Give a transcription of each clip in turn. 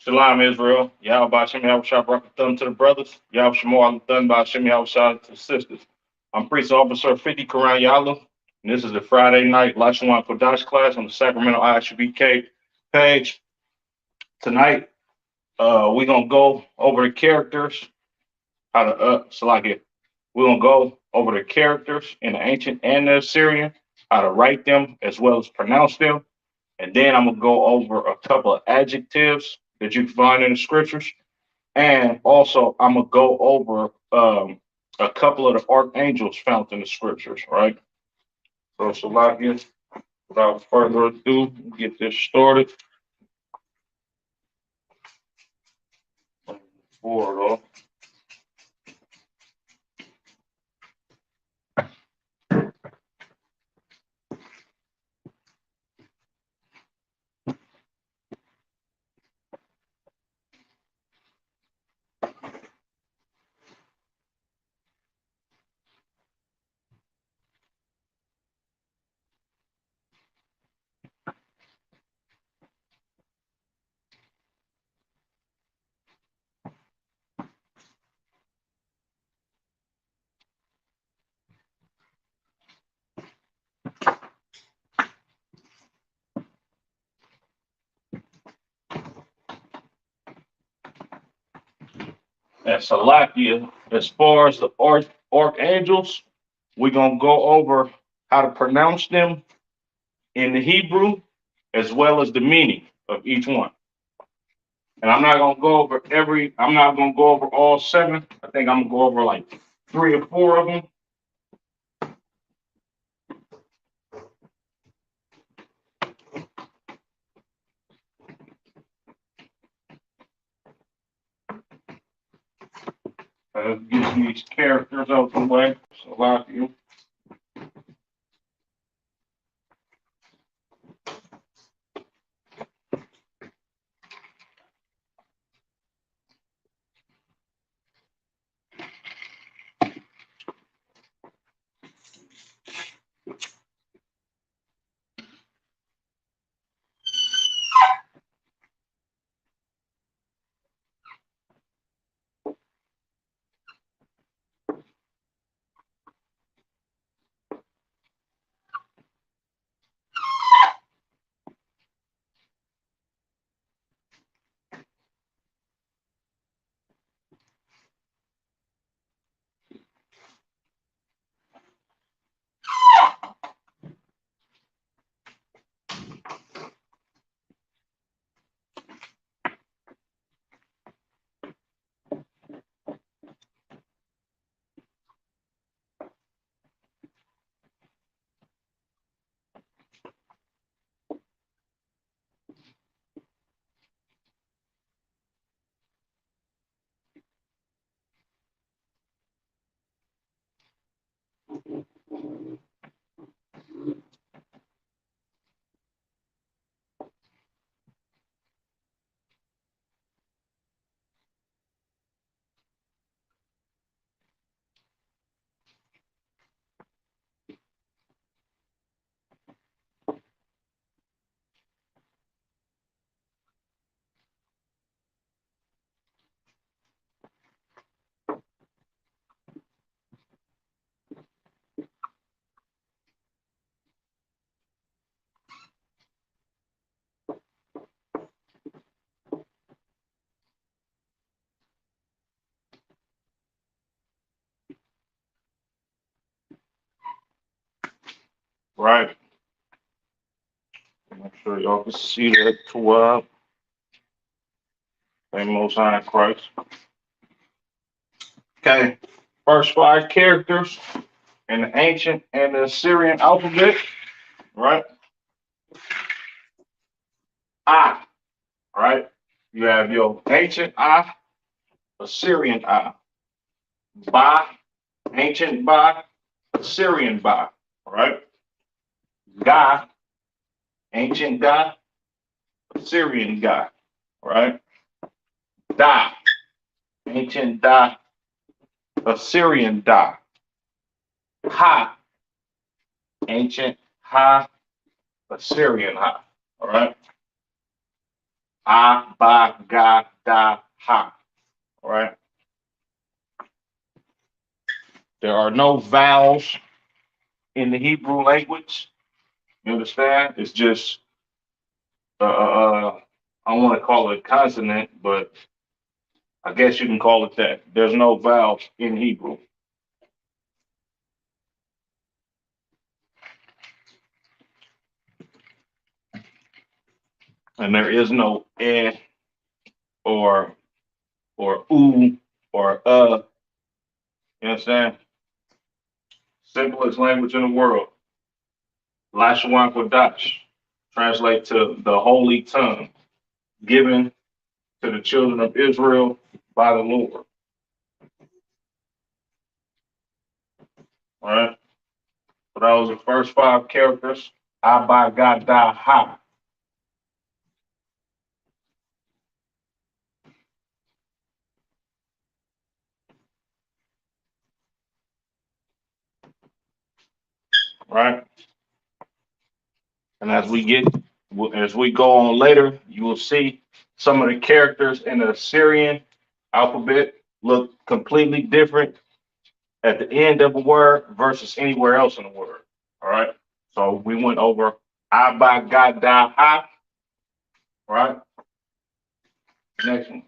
Shalom, Israel. Yahweh Shem Yahweh Shah Barak Thumb to the brothers. Yahweh Shemor Thumb by Shem Yahweh Shah to the sisters. I'm Priest Officer 50 Quran Yala, and this is the Friday night Lashawan Qadash class on the Sacramento ISUBK page. Tonight, we're going to go over the characters, how to, Salakia. We're going to go over the characters in the ancient and the Assyrian, how to write them as well as pronounce them. And then I'm going to go over a couple of adjectives that you can find in the scriptures. And also, I'm going to go over a couple of the archangels found in the scriptures, right? So, Salakia, without further ado, get this started. Forward, and Salakia, as far as the archangels, we're going to go over how to pronounce them in the Hebrew as well as the meaning of each one. And I'm not gonna go over I'm not gonna go over all seven. I think I'm gonna go over like three or four of them. Get these characters out the way. So a lot of you. Right. Make sure y'all can see that well. Thank Most High Christ. Okay. First five characters in the ancient and the Assyrian alphabet. Right. I. Right. You have your ancient I, Assyrian I. Ba, ancient Ba, Assyrian Ba. Right. Ga, ancient Ga, Assyrian Ga. Right. Da, ancient Da, Assyrian Da. Ha, ancient Ha, Assyrian Ha. All right. A, ba, ga, da, ha. All right. There are no vowels in the Hebrew language. You understand? It's just I don't want to call it a consonant, but I guess you can call it that. There's no vowels in Hebrew. And there is no or oo or You understand? Simplest language in the world. Lashawan Qadash. Translate to the holy tongue given to the children of Israel by the Lord. All right. So that was the first five characters. Abagadaha. Right. And as we go on later, you will see some of the characters in the Assyrian alphabet look completely different at the end of a word versus anywhere else in the word. All right. So we went over Abagadaha. Right. Next one.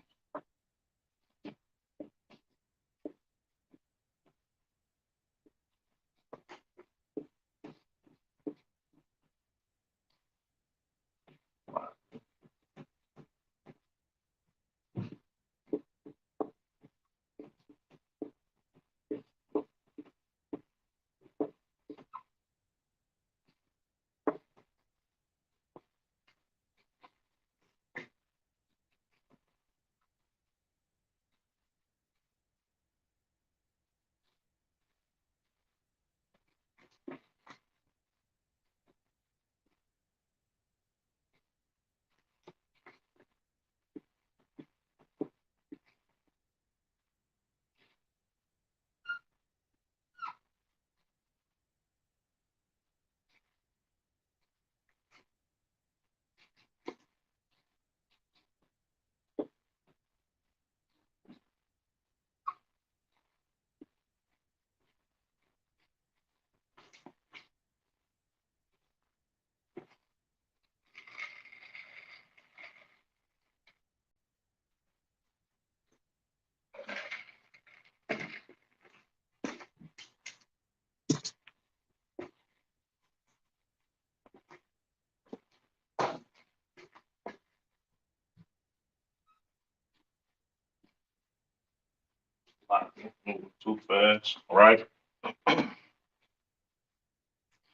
Moving too fast. All right.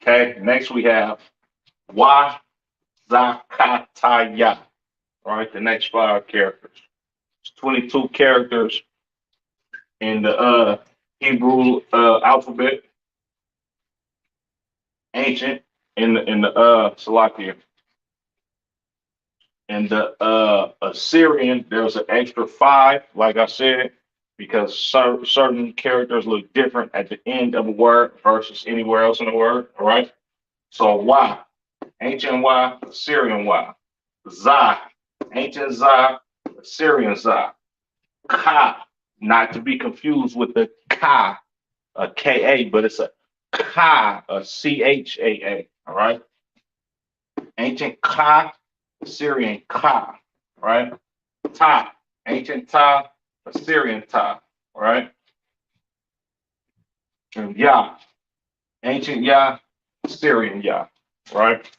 Okay. Next we have Wazakataya. All right. The next five characters. It's 22 characters in the Hebrew alphabet, ancient in the Salakia. In the Assyrian, there's an extra five, like I said, because certain characters look different at the end of a word versus anywhere else in the word. All right. So Y, ancient Y, Assyrian Y. Za, ancient Za, Assyrian Za. Ka, not to be confused with the Ka, a Ka, but it's a Ka, a Chaa. All right. Ancient Ka, Assyrian Ka. All right. Ta, ancient Ta, Assyrian Ta. All right. And Ya, ancient Ya, Assyrian Ya. All right.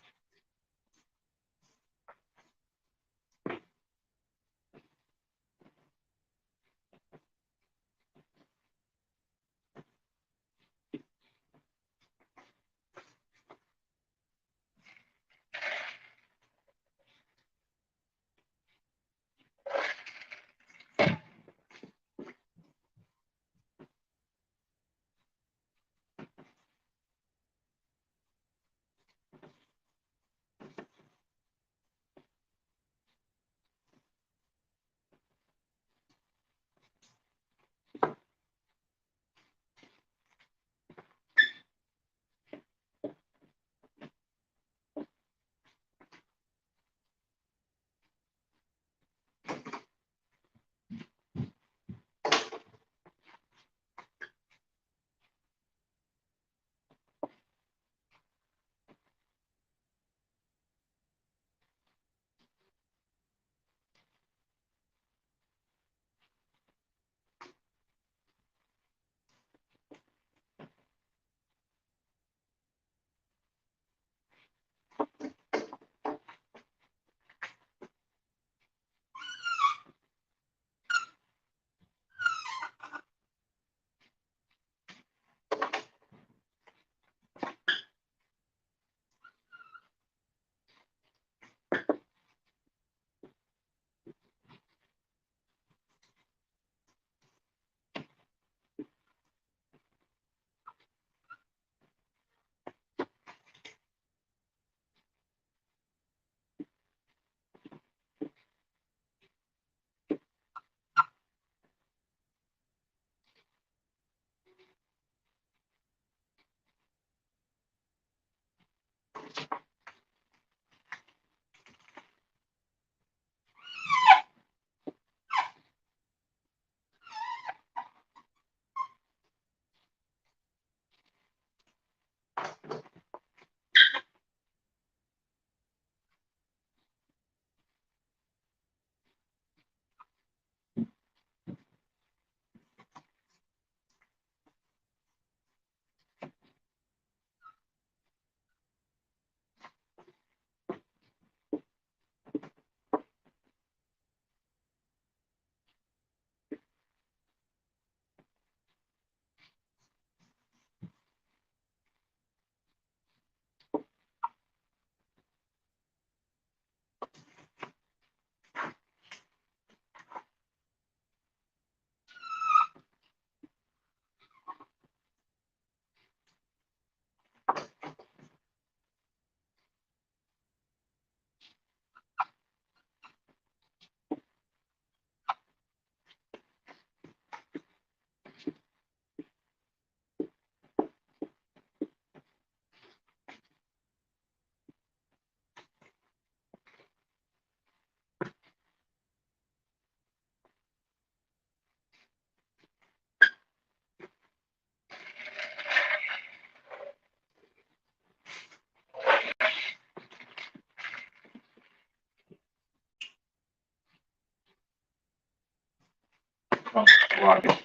Rocket.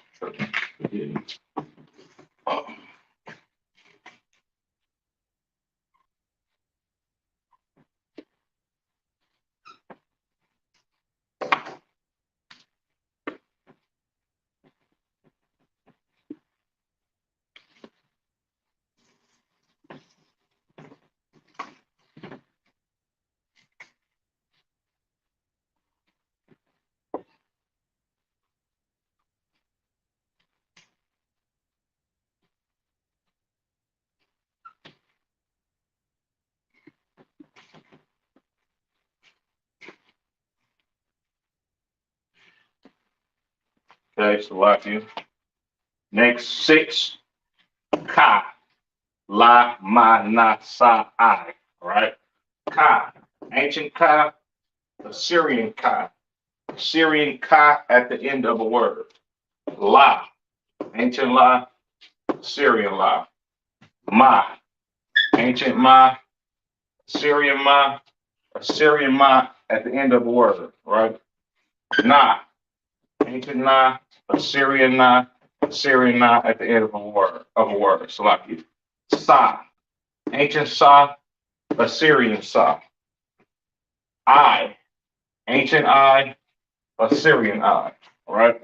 Okay, so like you. Next 6, Ka. La ma na sa I. All right. Ka. Ancient Ka, Assyrian Ka. Assyrian Ka at the end of a word. La. Ancient La, Assyrian La. Ma. Ancient Ma, Assyrian Ma at the end of a word. Right. Na. Ancient Na, Assyrian Na, Assyrian Na at the end of a word. So like you. Sa. Ancient Sa, Assyrian Sa. I. Ancient I, Assyrian I. All right.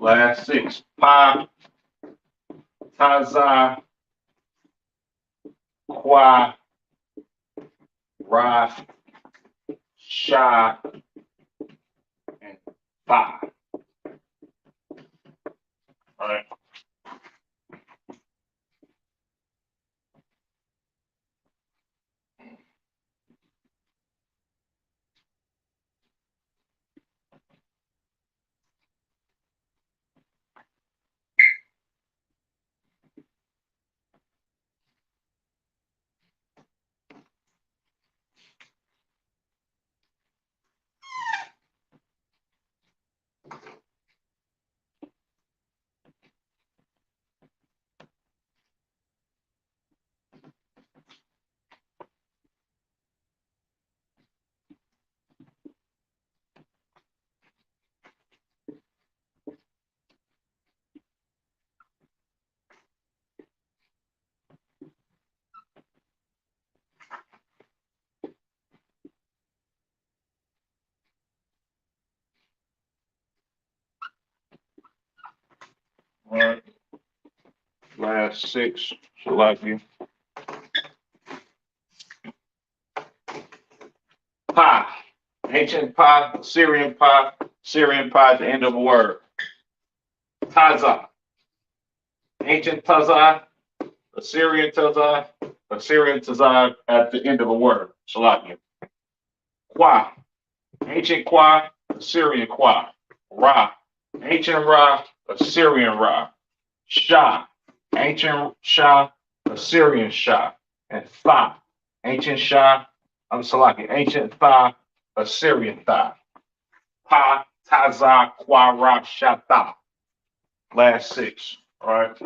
Last 6. Pa, Taza, Kwa, Ra, Sha, and Fa. All right. All right. Last 6. So like you. Pa. Ancient Pa, Syrian Pa, Syrian Pa at the end of a word. Taza. Ancient Taza, Assyrian Taza, Assyrian Taza at the end of a word. Salakia. Qua. Ancient Qua, Assyrian Qua. Ra. Ancient Ra, Assyrian Ra. Shah. Ancient Shah, Assyrian Shah. And Tha. Ancient Shah, I'm Salaki. Ancient Tha, Assyrian Tha. Pa, Taza, Qua, Ra, Shata. Last 6. All right.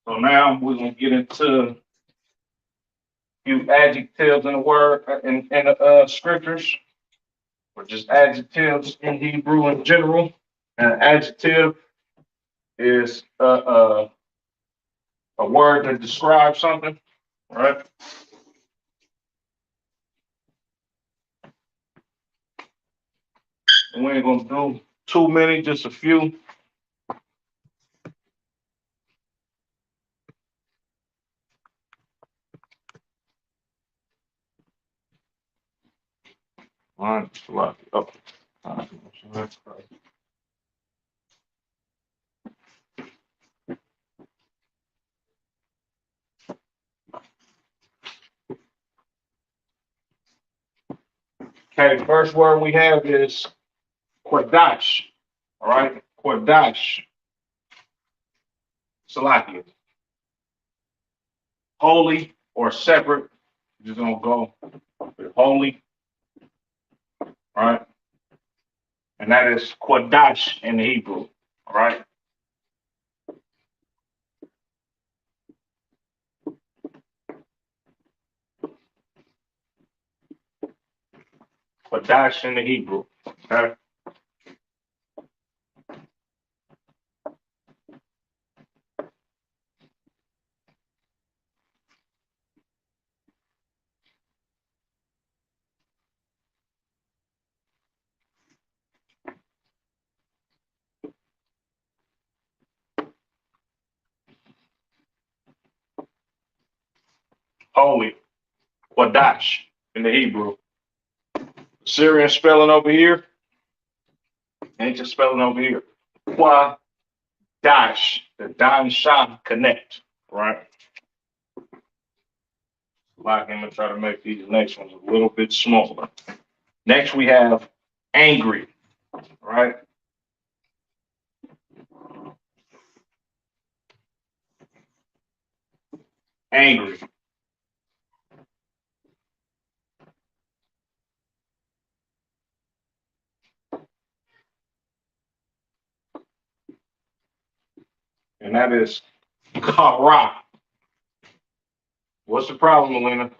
So now we're gonna get into a few adjectives in the word in the scriptures, or just adjectives in Hebrew in general. An adjective is a word that describes something, right? We ain't gonna do too many, just a few. All right, lock it up. All right. Okay, first word we have is Qadash. All right, Qadash. Salakia. Holy or separate. Just gonna go with holy. All right. And that is Qadash in the Hebrew. All right. Qadash in the Hebrew. Okay. Holy. Qadash in the Hebrew. Syrian spelling over here. Ancient spelling over here. Qadash. The Dan Shah connect. Right. Like I'm gonna try to make these next ones a little bit smaller. Next we have angry. Right. Angry. And that is Kara. What's the problem, Alina?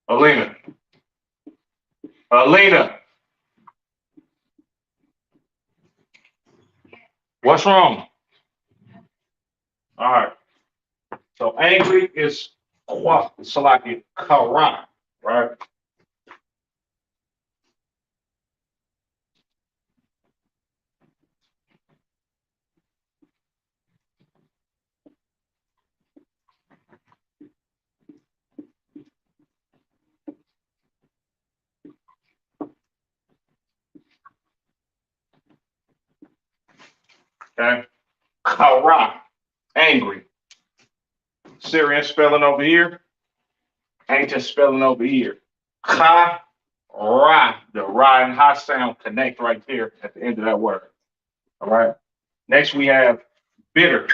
Alina. Alina. What's wrong? All right. So angry is Salaki Kara, right? Okay. Kara, angry. Syrian spelling over here, ancient spelling over here. Ka, ra, the ra and ha sound connect right there at the end of that word. All right. Next we have bitter.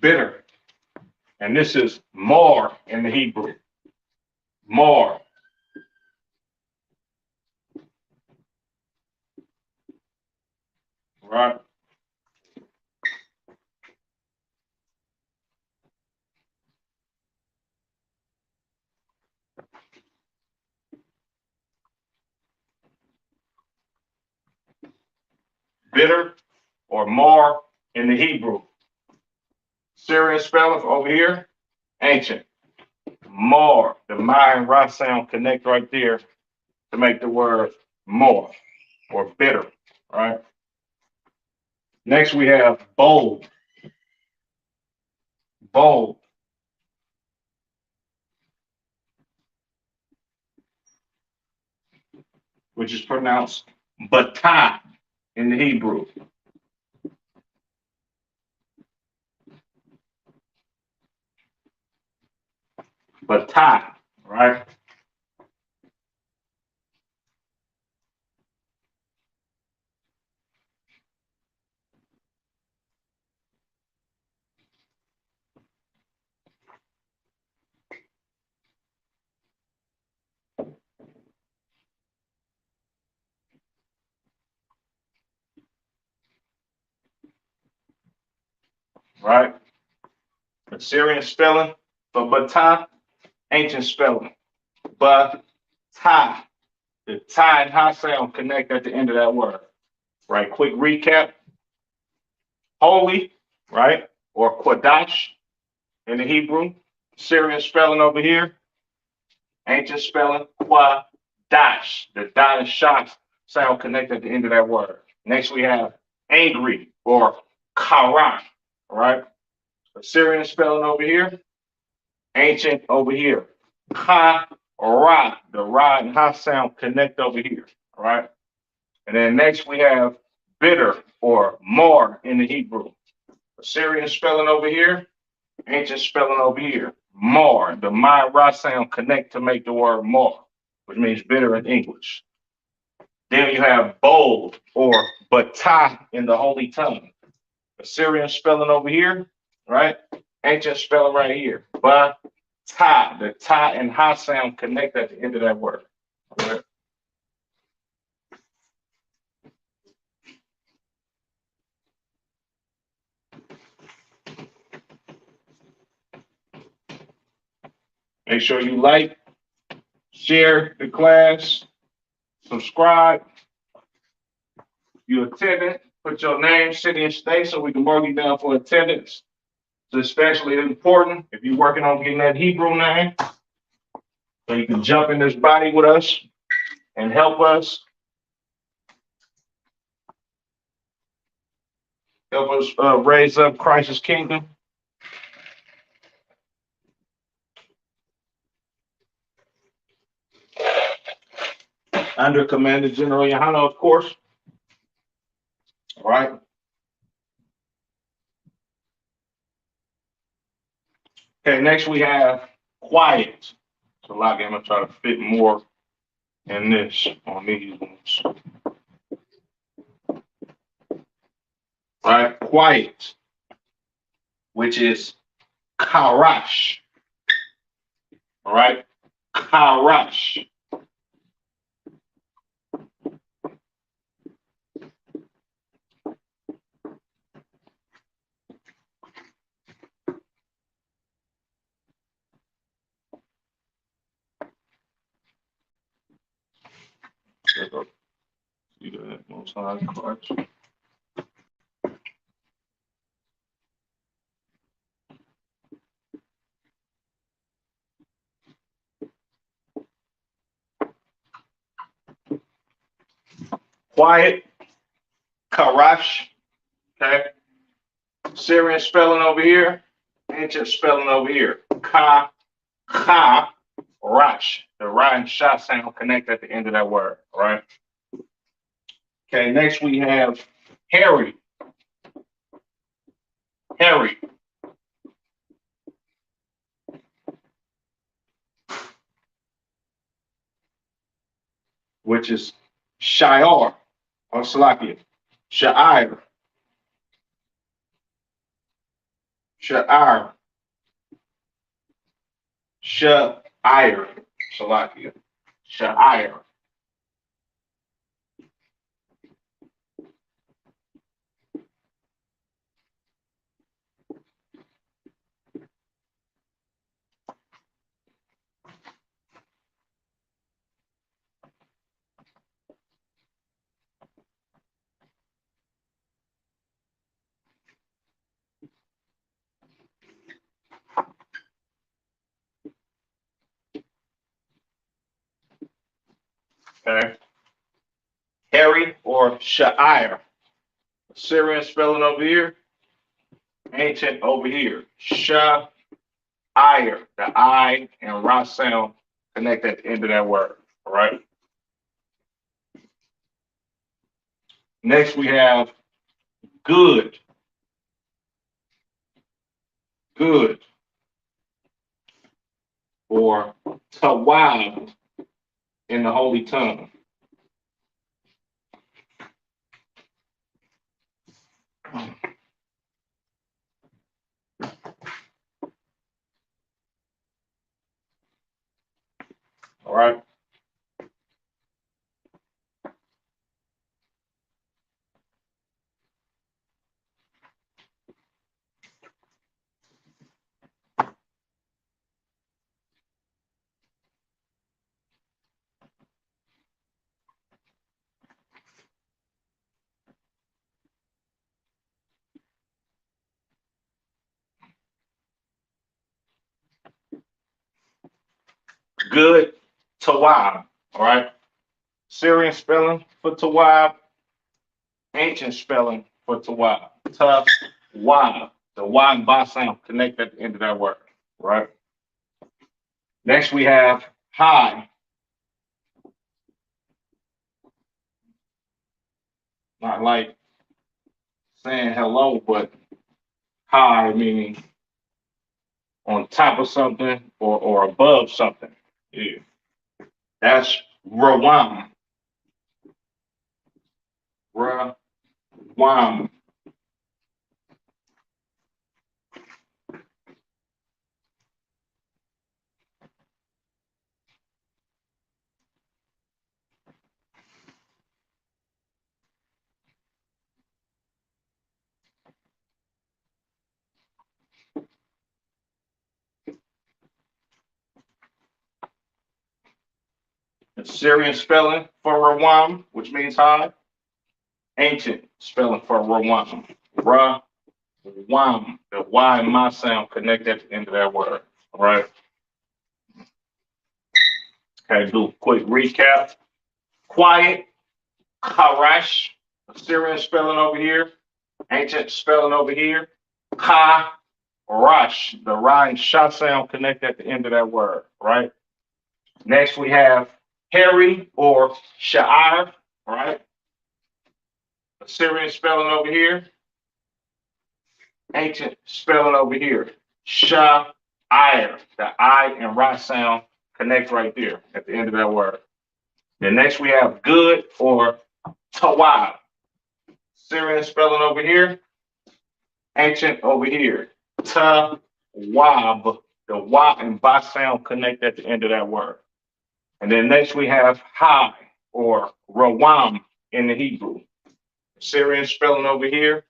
Bitter. And this is more in the Hebrew. More. Right. Bitter or more in the Hebrew. Syrian spelling over here, ancient. More. The ma and ra sound connect right there to make the word more or bitter. Right. Next we have bold. Bold, which is pronounced batah in the Hebrew. Batah, right? Right? Assyrian spelling for batah, ancient spelling. Batah. The ta and ha sound connect at the end of that word. Right? Quick recap. Holy, right? or Qadash in the Hebrew. Syrian spelling over here. Ancient spelling, Qadash. The dot and shot sound connected at the end of that word. Next we have angry or Kara. All right. Assyrian spelling over here. Ancient over here. Ha, ra. The ra and ha sound connect over here. All right. And then next we have bitter or more in the Hebrew. Assyrian spelling over here. Ancient spelling over here. More. The my ra sound connect to make the word more, which means bitter in English. Then you have bold or bata in the holy tongue. Assyrian spelling over here, right? Ancient spelling right here. Ba ta. The ta and ha sound connect at the end of that word. Right? Make sure you like, share the class, subscribe. You attended, put your name, city, and state so we can mark you down for attendance. It's especially important if you're working on getting that Hebrew name, so you can jump in this body with us and help us raise up Christ's kingdom. Under Commander General Yohana, of course. All right. Okay, next we have quiet. So a lot of I'm gonna try to fit more in this on these ones. All right, quiet, which is karash. All right, karash. See that most high Christ. Quiet, karash. Okay. Syrian spelling over here, ancient spelling over here. Ka, rash. The ra and sha sound connect at the end of that word. All right. Okay. Next we have hairy. Hairy. Which is Shiar or Salakia. Sha'ir. Sha'ir. Sha'ir. Salakia. Sha'ir. Okay. Harry or Sha'ir. Syrian spelling over here. Ancient over here. Sha'ir. The I and Ra sound connect at the end of that word. All right. Next we have good. Good. Or tawab in the holy tongue. All right. Good, Tawab. All right. Syrian spelling for Tawab, ancient spelling for Tawab. Tough, Wab. The Y and Ba sound connect at the end of that word. Right. Next we have hi. Not like saying hello, but hi meaning on top of something or above something. Yeah. That's Rawam. Rawam. Syrian spelling for Rawam, which means high. Ancient spelling for Rawam. Rawam. The Y and my sound connect at the end of that word. All right. Okay, do a quick recap. Quiet, Qadash. Syrian spelling over here. Ancient spelling over here. Ka, Rash. The Ra and Sha sound connect at the end of that word. Right. Next we have Harry or Sha'ar. Right. Syrian spelling over here. Ancient spelling over here. Sha'ir. The I and Ra sound connect right there at the end of that word. Then next we have good or Tawab. Syrian spelling over here. Ancient over here. Tawab. The Y and Ba sound connect at the end of that word. And then next we have High or Rawam in the Hebrew. Syrian spelling over here.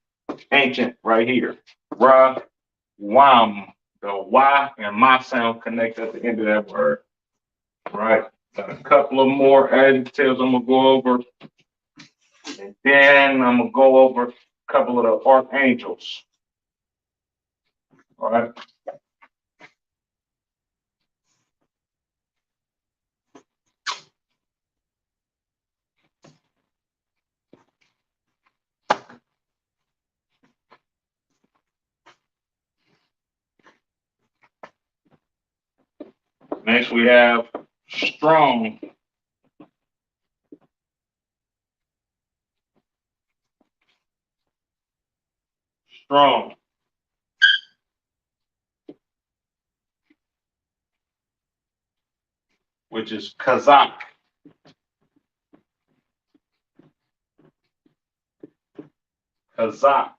Ancient right here. Rawam. The Y and Ma sound connect at the end of that word. Right. Got a couple of more adjectives I'm gonna go over. And then I'm gonna go over a couple of the archangels. All right. Next we have strong. Strong. Which is Kazakh. Kazakh.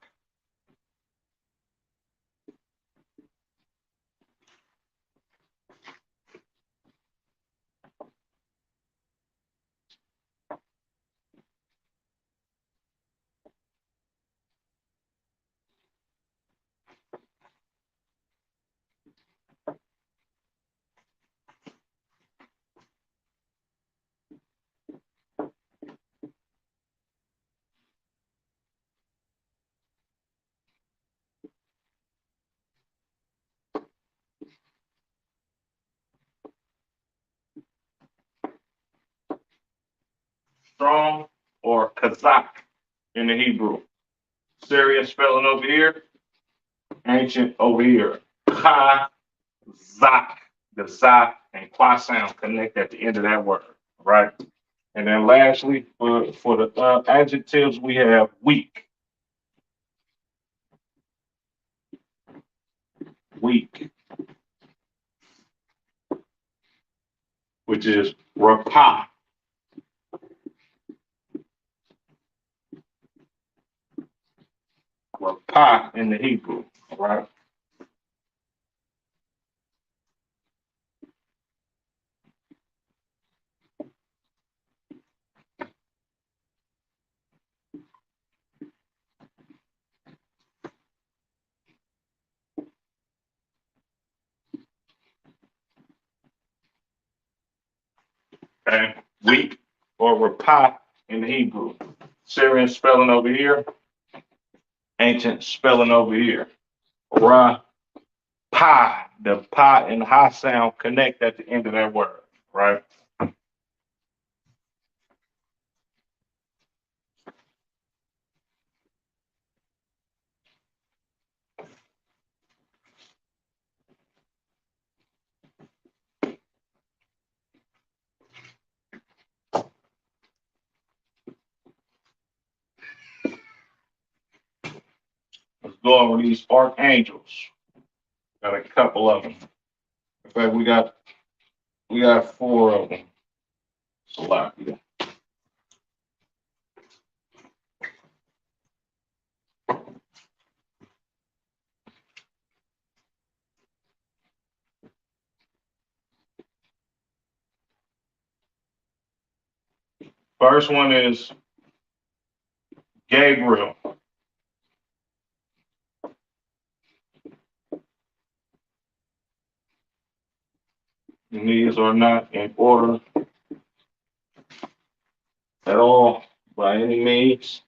Strong or Kazakh in the Hebrew. Syrian spelling over here. Ancient over here. Kazakh. The Za and Kwa sound connect at the end of that word. Right. And then lastly, for the adjectives, we have weak. Weak. Which is Rapah. Rapah in the Hebrew. All right. Okay. Weak or Rapah in the Hebrew. Syrian spelling over here. Ancient spelling over here. Ra, pa. The pa and ha sound connect at the end of that word. right? Let's go over these archangels. Got a couple of them. In fact, we got four of them. Salakia. First one is Gabriel. And these are not in order at all by any means.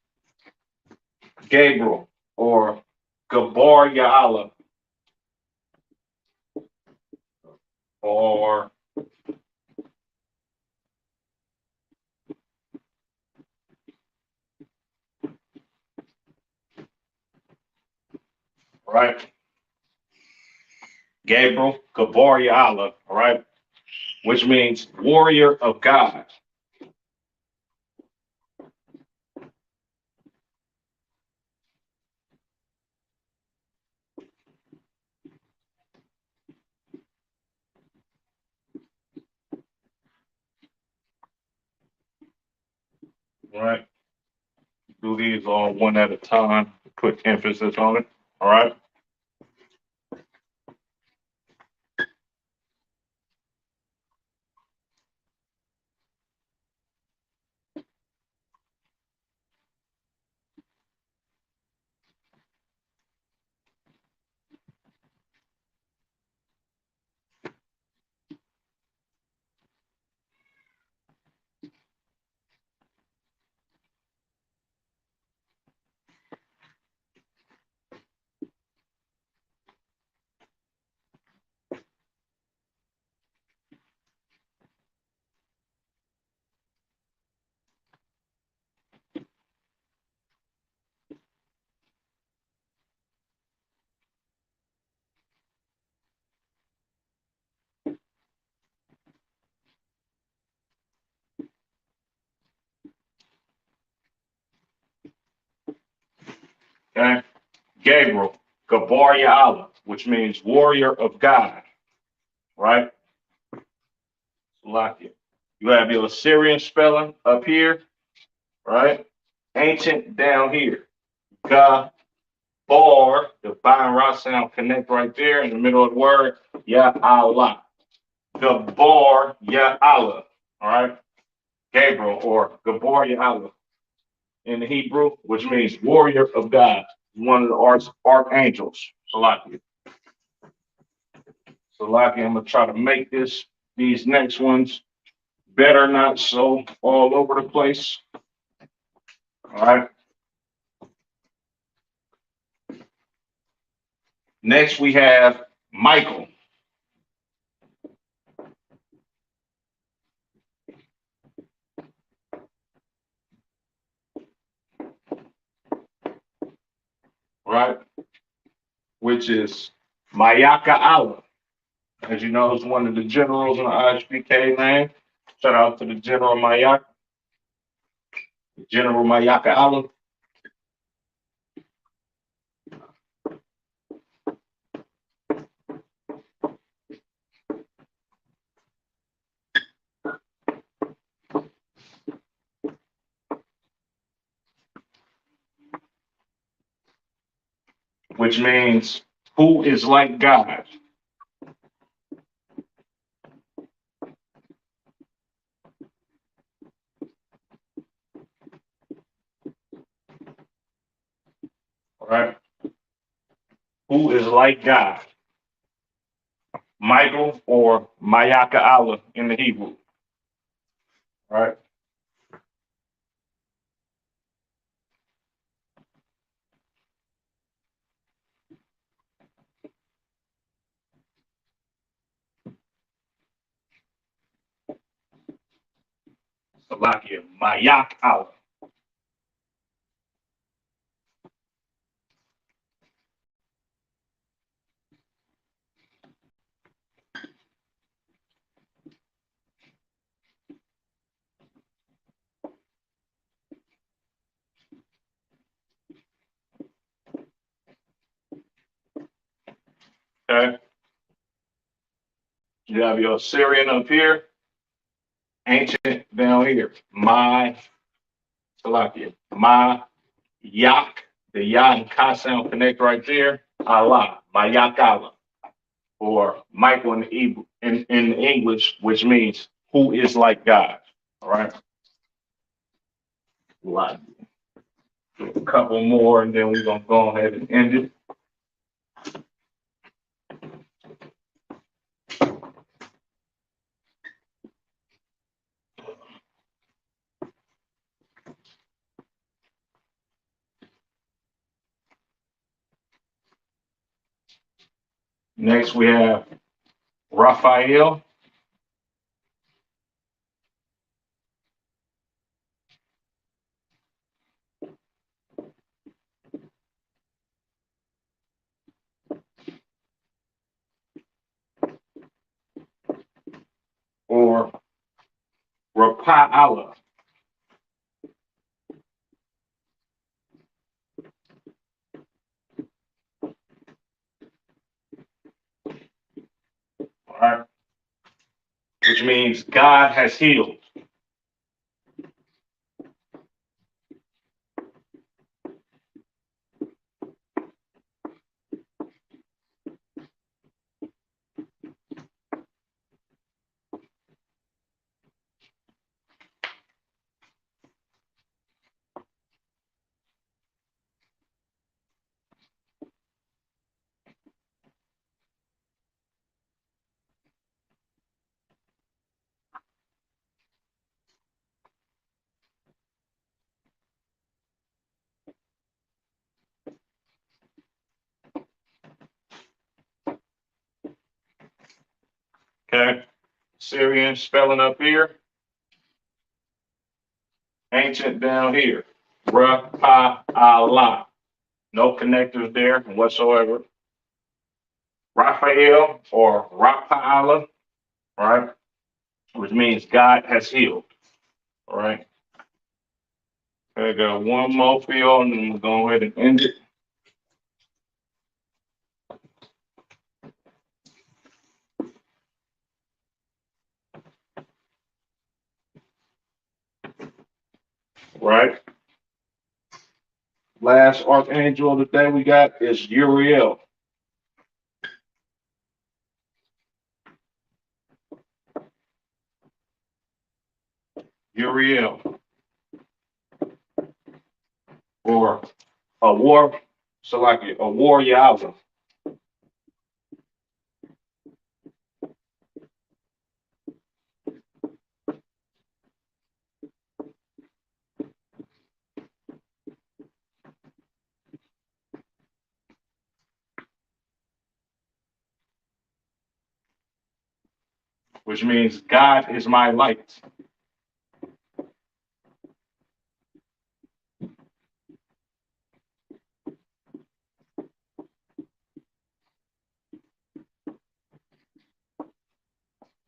Gabriel or Gabar Ya'ala or right. Gabriel Gabar Ya'ala, all right, which means warrior of God. All right. Do these all one at a time, put emphasis on it. All right. Okay. Gabriel, Gabar Ya'ala, which means warrior of God, right? Salakia. You have your Assyrian spelling up here, right? Ancient down here. Gabar, the Ba and Ra sound connect right there in the middle of the word. Ya'ala. Gabar Ya'ala, all right? Gabriel or Gabar Ya'ala in the Hebrew, which means warrior of God, one of the archangels. Salakia. Salakia, I'm gonna try to make these next ones better, not so all over the place. All right. Next we have Michael. Right, which is Mayaka Allah. As you know, is one of the generals in the IHBK, man. Shout out to the General Mayaka, General Mayaka Allah, which means who is like God. All right, who is like God. Michael or Mayaka Allah in the Hebrew. All right. Salakia, Mayak Allah. Okay. You have your Syrian up here, ancient down here. My Salakia. My Yak. The Ya and Ka sound connect right there. Allah. Mayak Allah. Or Michael in English, which means who is like God. All right. Like a couple more, and then we're gonna go ahead and end it. Next, we have Raphael or Rapa'ala. All right. Which means God has healed. Okay. Syrian spelling up here, ancient down here. Rapa'ala. No connectors there whatsoever. Raphael or Rapa'ala, right? Which means God has healed. All right. I got one more for y'all, and then we'll go ahead and end it. Right. Last archangel of the day we got is Uriel. Uriel, or a war, so like a war Yahweh, which means God is my light.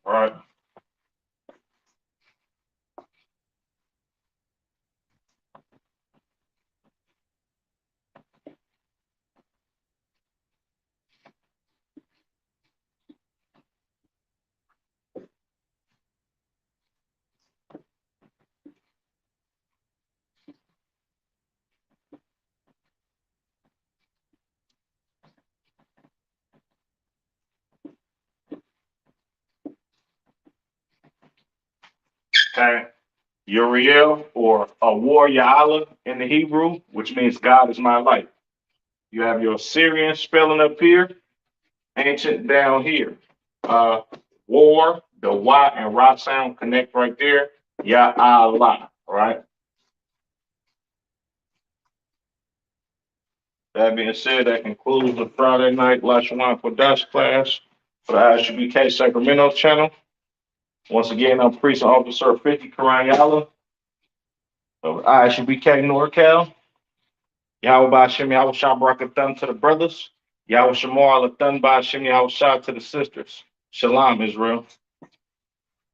All right. Okay. Uriel, or a war Yahweh in the Hebrew, which means God is my light. You have your Syrian spelling up here, ancient down here. Uh, War, the Y and Ra sound connect right there. Ya Allah. All right. That being said, that concludes the Friday night Lashawan Qadash class for the ISUBK Sacramento channel. Once again, I'm Police Officer 50 Karanyala of ISUBK NorCal. Yahweh Bashim Yahweh Shah Barakathon to the brothers. Yahweh Shamar Alathan Bashim Yahweh Shah to the sisters. Shalom, Israel.